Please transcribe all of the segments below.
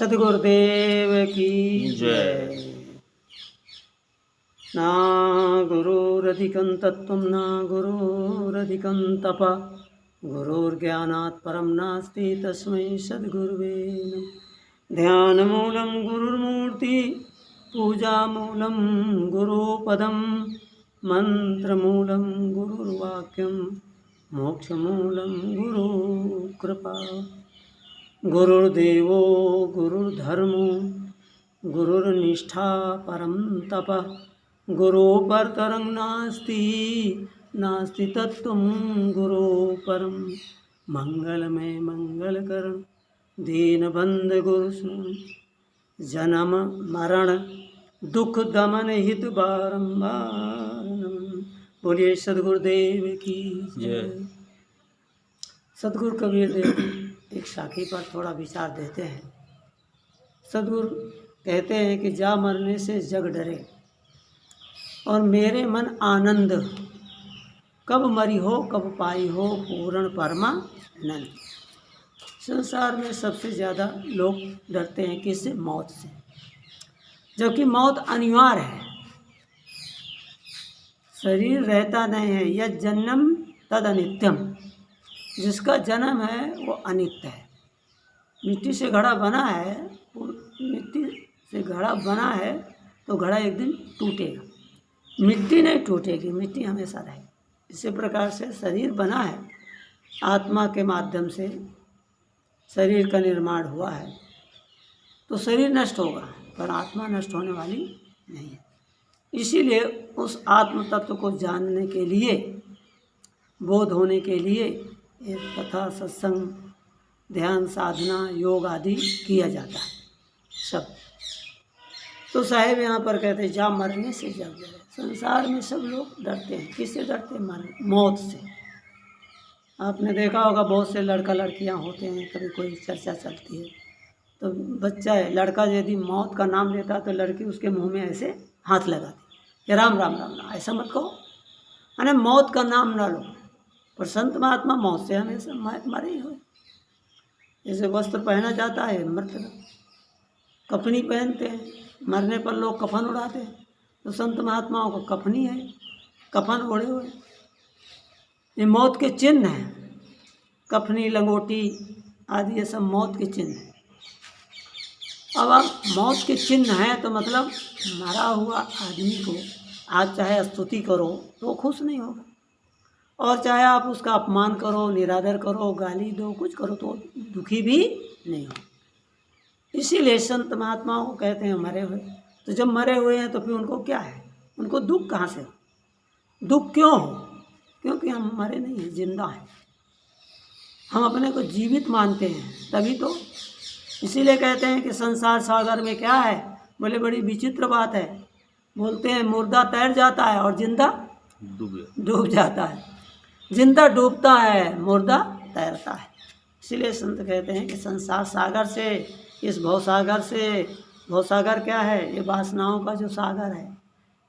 सद्गुरुदेव की जय। ना गुरुरधिकं तत्त्वं न गुरुरधिकं तप, गुरुर्ज्ञानात् परं नास्ति तस्मै सद्गुरुवे नमः। ध्यानमूलं गुरुर्मूर्ति, पूजामूलं गुरुपदं, मंत्रमूलं गुरुर्वाक्यं, मोक्षमूलं गुरुकृपा। गुरुर्देवो गुरुर्धर्मो गुरुर्निष्ठा परं तपः, गुरुपरतरं नास्ति नास्ति तत्त्वं गुरु परं। मंगलमय मंगलकरण दीनबंधु गुरु, जन्म मरण दुख दमन हित बारंबार नमः। बोलिए सद्गुरुदेव की जय। सद्गुरु कबीर देव एक साखी पर थोड़ा विचार देते हैं। सद्गुरु कहते हैं कि जा मरने से जग डरे और मेरे मन आनंद, कब मरी हो कब पाई हो पूर्ण परमानंद। संसार में सबसे ज़्यादा लोग डरते हैं किससे? मौत से, जबकि मौत अनिवार्य है। शरीर रहता नहीं है, यह जन्म तद अनित्यम, जिसका जन्म है वो अनित्य है। मिट्टी से घड़ा बना है, मिट्टी से घड़ा बना है तो घड़ा एक दिन टूटेगा, मिट्टी नहीं टूटेगी, मिट्टी हमेशा रहेगी। इसी प्रकार से शरीर बना है, आत्मा के माध्यम से शरीर का निर्माण हुआ है, तो शरीर नष्ट होगा पर आत्मा नष्ट होने वाली नहीं है। इसीलिए उस आत्म तत्व को जानने के लिए, बोध होने के लिए एक कथा, सत्संग, ध्यान, साधना, योग आदि किया जाता है सब। तो साहेब यहाँ पर कहते हैं जा मरने से जग डरे। संसार में सब लोग डरते हैं, किससे डरते हैं? मौत से। आपने देखा होगा बहुत से लड़का लड़कियाँ होते हैं, कभी कोई चर्चा चलती है तो बच्चा है, लड़का यदि मौत का नाम लेता है तो लड़की उसके मुंह में ऐसे हाथ लगाती कि राम राम राम राम, ऐसा मत कहो, अरे मौत का नाम ना लो। पर संत महात्मा मौत से हमेशा मरे ही हुए। जैसे वस्त्र पहना जाता है, मृत कफनी पहनते हैं, मरने पर लोग कफन उड़ाते हैं, तो संत महात्माओं को कफनी है, कफन ओढ़े हुए। ये मौत के चिन्ह हैं, कफनी, लंगोटी आदि ये सब मौत के चिन्ह हैं। अब आप मौत के चिन्ह हैं तो मतलब मरा हुआ आदमी को आज चाहे स्तुति करो तो खुश नहीं होगा, और चाहे आप उसका अपमान करो, निरादर करो, गाली दो, कुछ करो तो दुखी भी नहीं हो। इसीलिए संत महात्माओं को कहते हैं मरे हुए। तो जब मरे हुए हैं तो फिर उनको क्या है? उनको दुख कहाँ से हो? दुख क्यों हो? क्योंकि हम मरे नहीं हैं, जिंदा हैं। हम अपने को जीवित मानते हैं तभी तो। इसीलिए कहते हैं कि संसार सागर में क्या है? बोले बड़ी विचित्र बात है। बोलते हैं मुर्दा तैर जाता है और जिंदा डूब जाता है। जिंदा डूबता है, मुर्दा तैरता है। इसीलिए संत कहते हैं कि संसार सागर से, इस भवसागर से, भवसागर क्या है? ये वासनाओं का जो सागर है,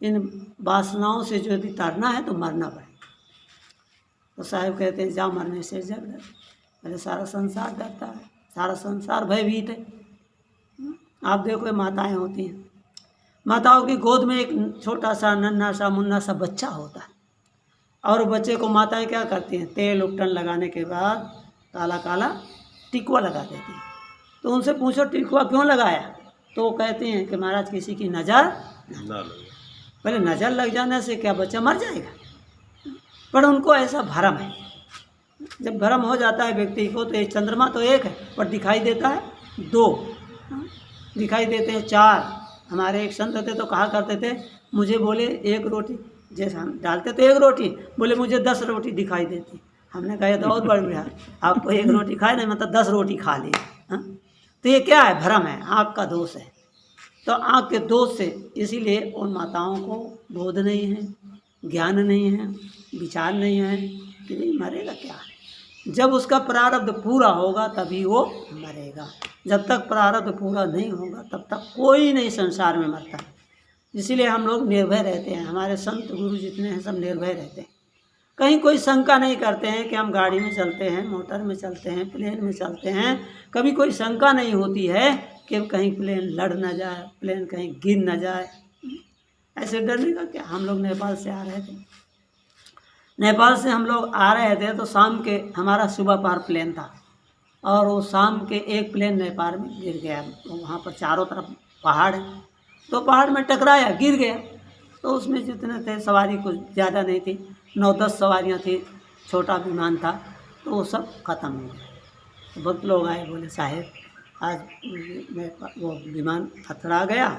इन वासनाओं से जो यदि तरना है तो मरना पड़ेगा। तो साहब कहते हैं जा मरने से जग डरे। पहले सारा संसार डरता है, सारा संसार भयभीत है। आप देखो माताएं होती हैं, माताओं की गोद में एक छोटा सा नन्हा सा मुन्ना सा बच्चा होता है, और बच्चे को माताएं क्या करती हैं? तेल उपटन लगाने के बाद काला काला टिकुआ लगा देती हैं। तो उनसे पूछो टिकुआ क्यों लगाया? तो वो कहते हैं कि महाराज किसी की नज़र ना लगे। पहले नज़र लग जाने से क्या बच्चा मर जाएगा? पर उनको ऐसा भ्रम है। जब भ्रम हो जाता है व्यक्ति को तो एक चंद्रमा तो एक है पर दिखाई देता है दो, दिखाई देते हैं चार। हमारे एक संत थे तो कहा करते थे, मुझे बोले एक रोटी, जैसे हम डालते तो एक रोटी, बोले मुझे 10 रोटी दिखाई देती। हमने कहा तो बहुत बढ़िया, आपको एक रोटी खाए नहीं मतलब 10 रोटी खा ली। तो ये क्या है? भ्रम है, आँख का दोष है। तो आँख के दोष से इसीलिए उन माताओं को बोध नहीं है, ज्ञान नहीं है, विचार नहीं है कि नहीं मरेगा क्या है। जब उसका प्रारब्ध पूरा होगा तभी वो मरेगा। जब तक प्रारब्ध पूरा नहीं होगा तब तक कोई नहीं संसार में मरता। इसीलिए हम लोग निर्भय रहते हैं, हमारे संत गुरु जितने हैं सब निर्भय रहते हैं। कहीं कोई शंका नहीं करते हैं कि हम गाड़ी में चलते हैं, मोटर में चलते हैं, प्लेन में चलते हैं, कभी कोई शंका नहीं होती है कि कहीं प्लेन लड़ ना जाए, प्लेन कहीं गिर ना जाए। ऐसे डरने का क्या। हम लोग नेपाल से आ रहे थे, नेपाल से हम लोग आ रहे थे तो शाम के हमारा सुबह पहर प्लेन था और वो शाम के एक प्लेन नेपाल में गिर गया। तो वहाँ पर चारों तरफ पहाड़ है, तो पहाड़ में टकराया, गिर गया। तो उसमें जितने थे सवारी कुछ ज़्यादा नहीं थी, 9-10 सवारियाँ थी, छोटा विमान था, तो वो सब ख़त्म हो गया। तो बहुत लोग आए, बोले साहेब आज वो विमान हथड़ा गया,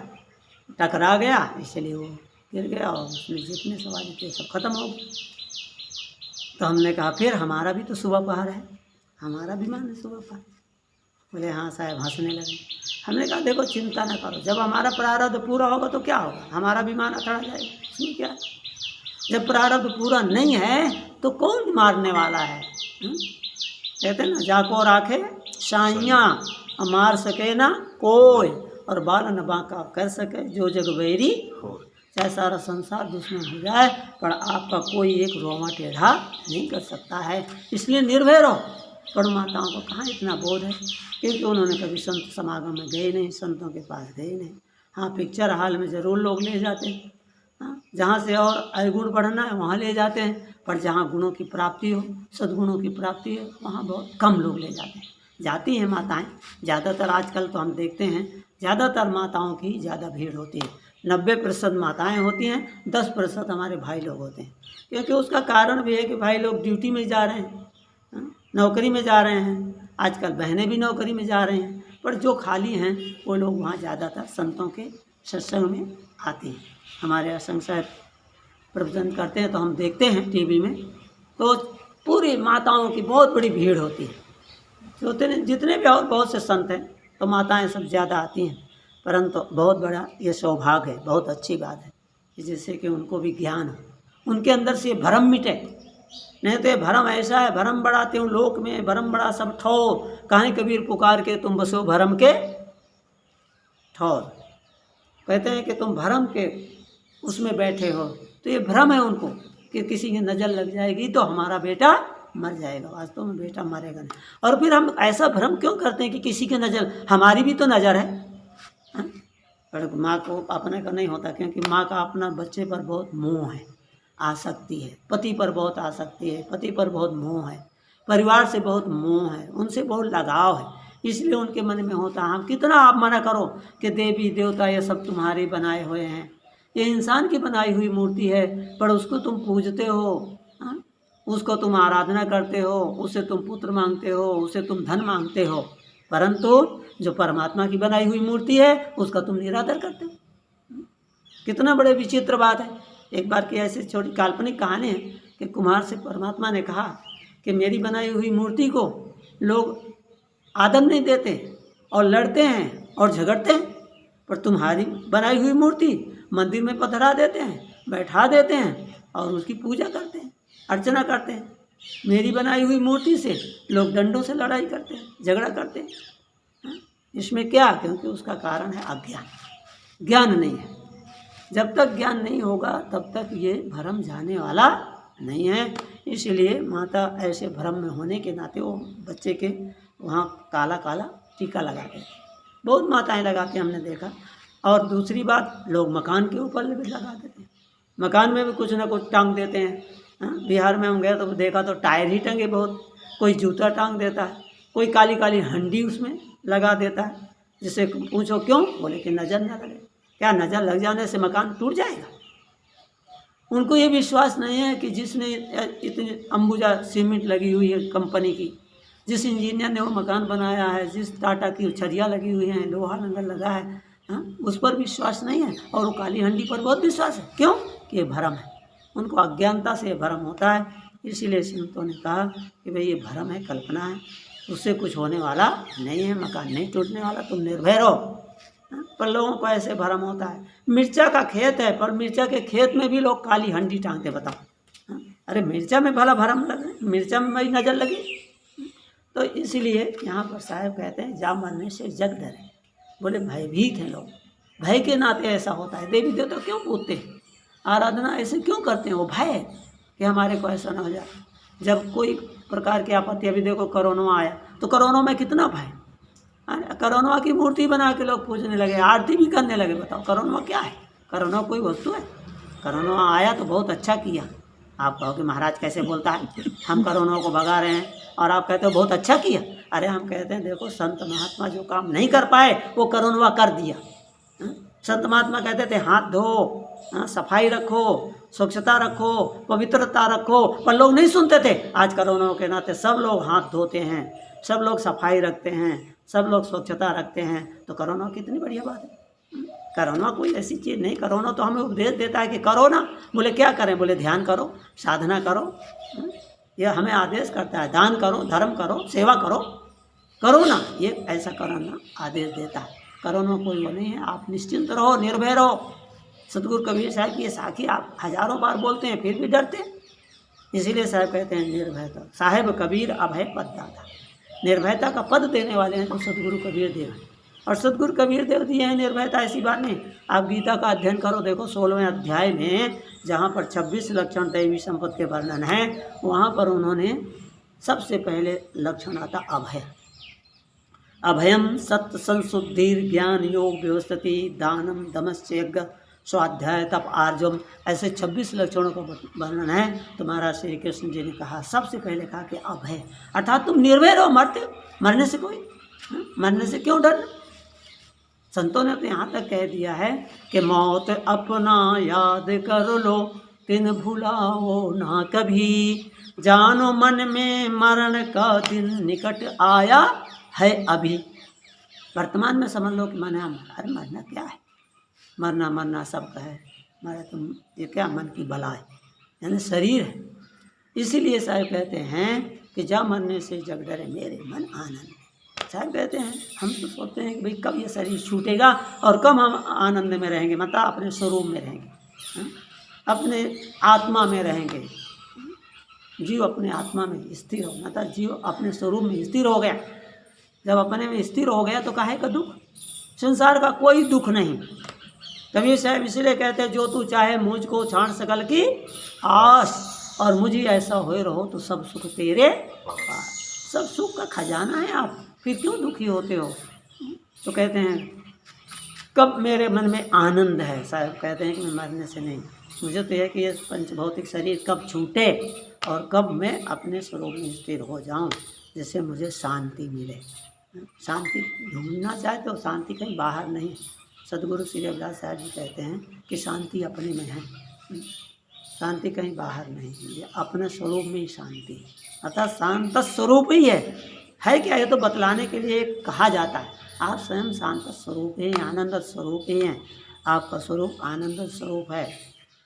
टकरा गया, इसलिए वो गिर गया और उसमें जितने सवारी थे सब ख़त्म हो गए। तो हमने कहा फिर हमारा भी तो सुबह पहर है, हमारा विमान है सुबह पहर। बोले हाँ साहब, हंसने लगे। हमने कहा देखो चिंता ना करो, जब हमारा प्रारब्ध पूरा होगा तो क्या होगा, हमारा विमान अथड़ा जाएगा, इसमें क्या है। जब प्रारब्ध पूरा नहीं है तो कौन मारने वाला है। कहते ना, जाको राखे साइयाँ मार सके ना कोई, और बाल न बांका कर सके जो जग वैरी हो। चाहे सारा संसार दुश्मन हो जाए पर आपका कोई एक रोमा टेढ़ा नहीं कर सकता है, इसलिए निर्भय रहो। पर माताओं को कहाँ इतना बोध है, क्योंकि उन्होंने कभी संत समागम में गए नहीं, संतों के पास गए नहीं। हाँ, पिक्चर हॉल में ज़रूर लोग ले जाते हैं, हाँ, जहाँ से और अवगुण बढ़ना है वहाँ ले जाते हैं, पर जहाँ गुणों की प्राप्ति हो, सद्गुणों की प्राप्ति हो, वहाँ बहुत कम लोग ले जाते हैं। जाती हैं माताएं, ज़्यादातर आजकल तो हम देखते हैं ज़्यादातर माताओं की ज़्यादा भीड़ होती है। 90% माताएं होती हैं, 10% हमारे भाई लोग होते हैं। क्योंकि उसका कारण भी है कि भाई लोग ड्यूटी में जा रहे हैं, नौकरी में जा रहे हैं, आजकल बहनें भी नौकरी में जा रहे हैं, पर जो खाली हैं वो लोग वहाँ ज़्यादातर संतों के सत्संग में आते हैं। हमारे यहाँ संत साहब प्रवचन करते हैं तो हम देखते हैं टीवी में, तो पूरी माताओं की बहुत बड़ी भीड़ होती है। जितने भी और बहुत से संत हैं तो माताएं सब ज़्यादा आती हैं, परंतु बहुत बड़ा ये सौभाग्य है, बहुत अच्छी बात है कि जिससे कि उनको भी ज्ञान हो, उनके अंदर से ये भ्रम मिटे। नहीं तो ये भ्रम ऐसा है, भ्रम बढ़ाते हूँ लोक में, भ्रम बड़ा सब ठौर, कहें कबीर पुकार के तुम बसो भ्रम के ठौर। कहते हैं कि तुम भ्रम के उसमें बैठे हो, तो ये भ्रम है उनको कि किसी की नज़र लग जाएगी तो हमारा बेटा मर जाएगा। वास्तव में बेटा मरेगा नहीं। और फिर हम ऐसा भ्रम क्यों करते हैं कि किसी की नज़र, हमारी भी तो नज़र है, हाँ? पर माँ को अपने का नहीं होता, क्योंकि माँ का अपना बच्चे पर बहुत मोह है, आसक्ति है, पति पर बहुत आसक्ति है, पति पर बहुत मोह है, परिवार से बहुत मोह है, उनसे बहुत लगाव है, इसलिए उनके मन में होता है। हम कितना आप मना करो कि देवी देवता ये सब तुम्हारे बनाए हुए हैं, ये इंसान की बनाई हुई मूर्ति है, पर उसको तुम पूजते हो, हाँ? उसको तुम आराधना करते हो, उससे तुम पुत्र मांगते हो, उससे तुम धन मांगते हो, परंतु जो परमात्मा की बनाई हुई मूर्ति है उसका तुम निरादर करते हो। कितना बड़े विचित्र बात है। एक बार की ऐसी छोटी काल्पनिक कहानी है कि कुम्हार से परमात्मा ने कहा कि मेरी बनाई हुई मूर्ति को लोग आदर नहीं देते और लड़ते हैं और झगड़ते हैं, पर तुम्हारी बनाई हुई मूर्ति मंदिर में पधरा देते हैं, बैठा देते हैं और उसकी पूजा करते हैं, अर्चना करते हैं। मेरी बनाई हुई मूर्ति से लोग डंडों से लड़ाई करते हैं, झगड़ा करते हैं। इसमें क्या, क्योंकि उसका कारण है अज्ञान, ज्ञान नहीं है। जब तक ज्ञान नहीं होगा तब तक ये भ्रम जाने वाला नहीं है। इसलिए माता ऐसे भ्रम में होने के नाते वो बच्चे के वहाँ काला काला टीका लगाते हैं, बहुत माताएं लगाती हैं, हमने देखा। और दूसरी बात, लोग मकान के ऊपर भी लगा देते हैं, मकान में भी कुछ ना कुछ टांग देते हैं। हाँ, बिहार में हम गए तो देखा तो टायर ही टंगे बहुत, कोई जूता टांग देता है, कोई काली काली हंडी उसमें लगा देता है। जिससे पूछो क्यों, बोले कि नज़र ना लगे। क्या नज़र लग जाने से मकान टूट जाएगा? उनको ये विश्वास नहीं है कि जिसने इतनी अंबुजा सीमेंट लगी हुई है कंपनी की, जिस इंजीनियर ने वो मकान बनाया है, जिस टाटा की छड़ियाँ लगी हुई हैं, लोहा लंगर लगा है, हाँ, उस पर विश्वास नहीं है, और वो काली हंडी पर बहुत विश्वास है। क्यों? कि ये भ्रम है, उनको अज्ञानता से भ्रम होता है। इसीलिए संतों ने कहा कि भाई ये भ्रम है, कल्पना है, उससे कुछ होने वाला नहीं है, मकान नहीं टूटने वाला, तुम निर्भय रहो। पर लोगों को ऐसे भ्रम होता है। मिर्चा का खेत है, पर मिर्चा के खेत में भी लोग काली हंडी टांगते, बताओ। अरे मिर्चा में भला भ्रम लगे, मिर्चा में मेरी नज़र लगी। तो इसीलिए यहाँ पर साहब कहते हैं जा मरने से जग डरे। बोले भयभीत हैं लोग, भय के नाते ऐसा होता है। देवी देवता क्यों पूजते हैं, आराधना ऐसे क्यों करते हैं? वो भय कि हमारे को ऐसा ना हो जाए। जब कोई प्रकार की आपत्ति, अभी देखो कोरोना आया तो कोरोना में कितना भय, करोनवा की मूर्ति बना के लोग पूजने लगे, आरती भी करने लगे। बताओ करोनवा क्या है? करोनवा कोई वस्तु है? करोनवा आया तो बहुत अच्छा किया। आप कहोगे महाराज कैसे बोलता है, हम करोनवा को भगा रहे हैं और आप कहते हो बहुत अच्छा किया। अरे हम कहते हैं देखो संत महात्मा जो काम नहीं कर पाए वो करोनवा कर दिया। संत महात्मा कहते थे हाथ धो, सफाई रखो, स्वच्छता रखो, पवित्रता रखो, पर लोग नहीं सुनते थे। आज करोनवा के नाते सब लोग हाथ धोते हैं, सब लोग सफाई रखते हैं, सब लोग स्वच्छता रखते हैं। तो करोनवा कितनी बढ़िया बात है। करोनवा कोई ऐसी चीज़ नहीं, करोनवा तो हमें उपदेश देता है कि करो ना। बोले क्या करें? बोले ध्यान करो, साधना करो। यह हमें आदेश करता है, दान करो, धर्म करो, सेवा करो, करो ना। ये ऐसा करोना आदेश देता है। करोनवा कोई वो नहीं है। आप निश्चिंत रहो, निर्भय रहो। सतगुरु कबीर साहब की ये साखी आप हजारों बार बोलते हैं फिर भी डरते हैं। इसीलिए साहब कहते हैं निर्भयता। साहेब कबीर अभय पद दाता। निर्भयता का पद देने वाले हैं तो सतगुरु कबीर देव हैं। और सतगुरु कबीर देव दिए हैं निर्भयता, ऐसी बात नहीं। आप गीता का अध्ययन करो, देखो 16वें अध्याय में जहाँ पर 26 लक्षण दैवी संपत्ति के वर्णन है, वहाँ पर उन्होंने सबसे पहले लक्षण आता अभय। अभयम सत्य संशुद्धिर ज्ञान योग व्यवस्थिति दानम दमश्च यज्ञ स्वाध्याय तप आर्जम, ऐसे 26 लक्षणों का वर्णन है। तो महाराज श्री कृष्ण जी ने कहा, सबसे पहले कहा कि अभय, अर्थात तुम निर्भय रहो। मरने से कोई मरने से क्यों डरना? संतों ने तो यहाँ तक कह दिया है कि मौत अपना याद कर लो, तिन भुलाओ ना कभी, जानो मन में मरण का दिन निकट आया है अभी। वर्तमान में समझ लो कि मरना क्या है? मरना सबका है। मरे तो ये क्या मन की बला है, यानी शरीर है। इसीलिए साहब कहते हैं कि जा मरने से जग डरे मेरे मन आनंद। साहब कहते हैं हम तो सोचते हैं कि भाई कब ये शरीर छूटेगा और कब हम आनंद में रहेंगे, मतलब अपने स्वरूप में रहेंगे, अपने आत्मा में रहेंगे। जीव अपने आत्मा में स्थिर हो, मतलब जीव अपने स्वरूप में स्थिर हो गया। जब अपने में स्थिर हो गया तो काहे का दुख? संसार का कोई दुख नहीं। कबीर साहब इसलिए कहते हैं जो तू चाहे मुझको छाण सकल की आस, और मुझे ऐसा होए रहो तो सब सुख तेरे पास। सब सुख का खजाना है आप, फिर क्यों दुखी होते हो? तो कहते हैं कब मेरे मन में आनंद है। साहब कहते हैं कि मैं मरने से नहीं, मुझे तो यह कि ये पंच भौतिक शरीर कब छूटे और कब मैं अपने स्वरूप में स्थिर हो जाऊं, जिससे मुझे शांति मिले। शांति ढूंढना चाहे तो शांति कहीं बाहर नहीं। सदगुरु श्री रविदास साहब जी कहते हैं कि शांति अपने में है, शांति कहीं बाहर नहीं, ये अपने स्वरूप में ही शांति है। अर्थात शांत स्वरूप ही है क्या? ये तो बतलाने के लिए कहा जाता है। आप स्वयं शांत स्वरूप हैं, आनंद स्वरूप ही हैं। आपका स्वरूप आनंद स्वरूप है,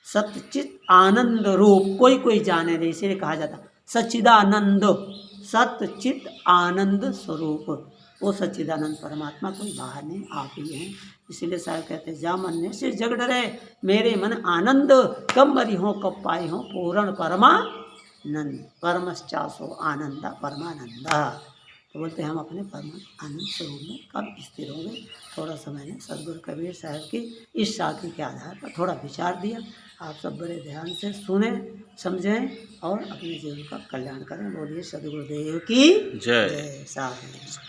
सच्चित आनंद रूप। कोई जाने नहीं, इसीलिए कहा जाता सच्चिदानंद, सच्चित आनंद स्वरूप। वो सच्चिदानंद परमात्मा कोई बाहर नहीं, आप ही हैं। इसीलिए साहब कहते हैं जा मरने से जग डरे मेरे मन आनंद, कब मरी हो कब पाई हो पूर्ण परमानंद। परमश्चासो आनंद परमानंद। तो बोलते हैं हम अपने परम आनंद स्वरूप में कब स्थिर होंगे। थोड़ा सा मैंने सदगुरु कबीर साहब की इस साखी के आधार पर थोड़ा विचार दिया। आप सब बड़े ध्यान से सुने, समझें और अपने जीवन का कल्याण करें। बोलिए सदगुरुदेव की जय। साधु।